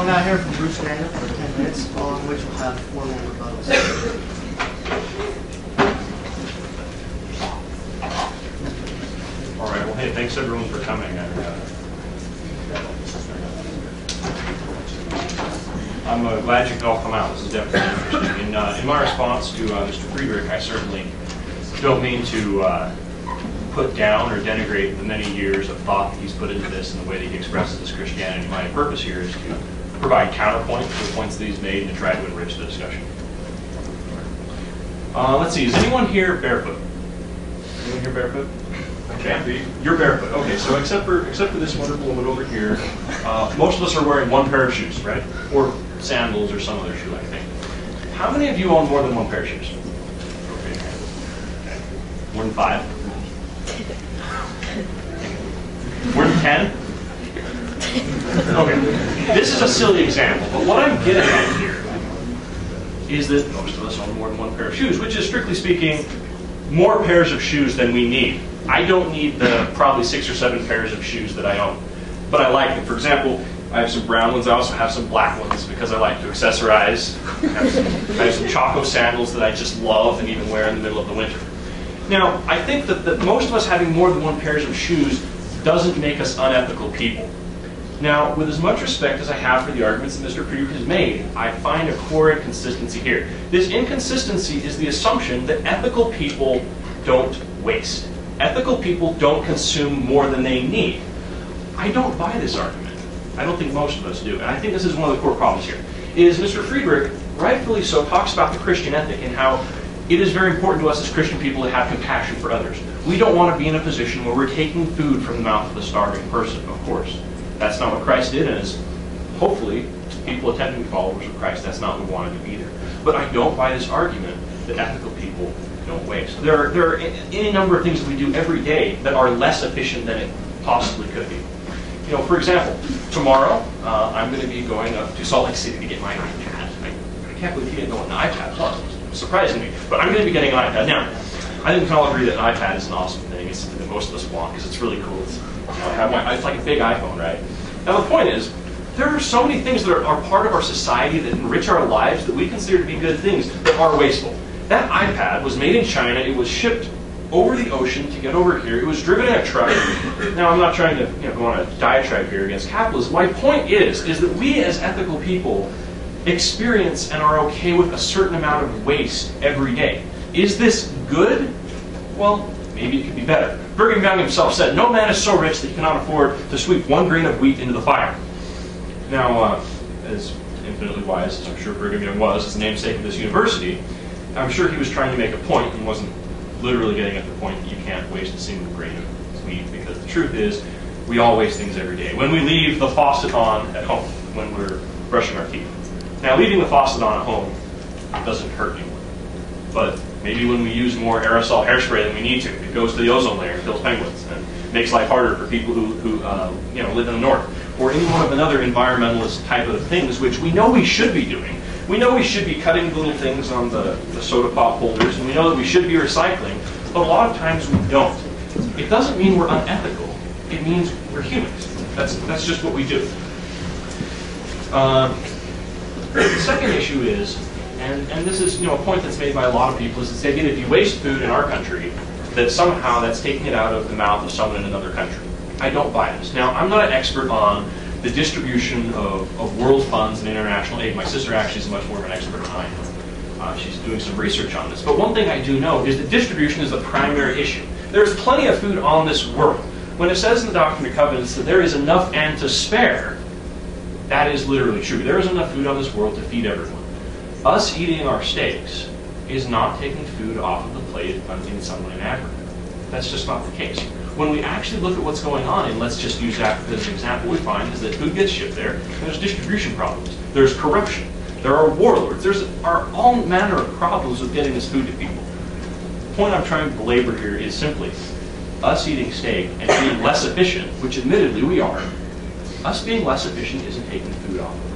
We'll now hear from Bruce Daniel for 10 minutes, following which we'll have 4-minute rebuttals. All right, well, hey, thanks everyone for coming. I'm glad you could all come out. This is definitely interesting. In my response to Mr. Friedrich, I certainly don't mean to put down or denigrate the many years of thought that he's put into this and the way that he expresses his Christianity. My purpose here is to provide counterpoint to the points that he's made and to try to enrich the discussion. Let's see, is anyone here barefoot? Anyone here barefoot? Okay, you're barefoot. Okay, so except for this wonderful woman over here, most of us are wearing one pair of shoes, right? Or sandals or some other shoe, I think. How many of you own more than one pair of shoes? Okay. More than 5? More than 10? Okay. This is a silly example, but what I'm getting at here is that most of us own more than one pair of shoes, which is, strictly speaking, more pairs of shoes than we need. I don't need the probably 6 or 7 pairs of shoes that I own, but I like them. For example, I have some brown ones. I also have some black ones because I like to accessorize. I have some Choco sandals that I just love and even wear in the middle of the winter. Now, I think that most of us having more than one pairs of shoes doesn't make us unethical people. Now, with as much respect as I have for the arguments that Mr. Friedrich has made, I find a core inconsistency here. This inconsistency is the assumption that ethical people don't waste. Ethical people don't consume more than they need. I don't buy this argument. I don't think most of us do. And I think this is one of the core problems here. Is Mr. Friedrich, rightfully so, talks about the Christian ethic and how it is very important to us as Christian people to have compassion for others. We don't want to be in a position where we're taking food from the mouth of a starving person, of course. That's not what Christ did, and as hopefully people attempting to be followers of Christ, that's not what we want to do either. But I don't buy this argument that ethical people don't waste. There are any number of things that we do every day that are less efficient than it possibly could be. You know, for example, tomorrow I'm going to be going up to Salt Lake City to get my iPad. I can't believe you didn't know what an iPad was. It's surprising me. But I'm going to be getting an iPad. Now, I think we can all agree that an iPad is an awesome thing. It's something that most of us want because it's really cool. It's like a big iPhone, right? Now the point is, there are so many things that are part of our society that enrich our lives that we consider to be good things that are wasteful. That iPad was made in China. It was shipped over the ocean to get over here. It was driven in a truck. Now, I'm not trying to go on a diatribe here against capitalism. My point is that we as ethical people experience and are okay with a certain amount of waste every day. Is this good? Well, maybe it could be better. Brigham Young himself said, "No man is so rich that he cannot afford to sweep one grain of wheat into the fire." Now, as infinitely wise as I'm sure Brigham Young was, as the namesake of this university, I'm sure he was trying to make a point and wasn't literally getting at the point that you can't waste a single grain of wheat, because the truth is, we all waste things every day. When we leave the faucet on at home, when we're brushing our teeth. Now, leaving the faucet on at home doesn't hurt anyone. But maybe when we use more aerosol hairspray than we need to, it goes to the ozone layer and kills penguins and makes life harder for people who live in the north. Or any one of another environmentalist type of things, which we know we should be doing. We know we should be cutting little things on the soda pop holders, and we know that we should be recycling, but a lot of times we don't. It doesn't mean we're unethical. It means we're humans. That's just what we do. The second issue is, and this is a point that's made by a lot of people, is to say that if you waste food in our country, that somehow that's taking it out of the mouth of someone in another country. I don't buy this. Now, I'm not an expert on the distribution of world funds and international aid. My sister actually is much more of an expert than I am. She's doing some research on this. But one thing I do know is that distribution is the primary issue. There's plenty of food on this world. When it says in the Doctrine and Covenants that there is enough and to spare, that is literally true. There is enough food on this world to feed everyone. Us eating our steaks is not taking food off of the plate of feeding someone in Africa. That's just not the case. When we actually look at what's going on, and let's just use Africa as an example, what we find is that food gets shipped there, and there's distribution problems. There's corruption. There are warlords. There are all manner of problems with getting this food to people. The point I'm trying to belabor here is simply us eating steak and being less efficient, which admittedly we are. Us being less efficient isn't taking food off of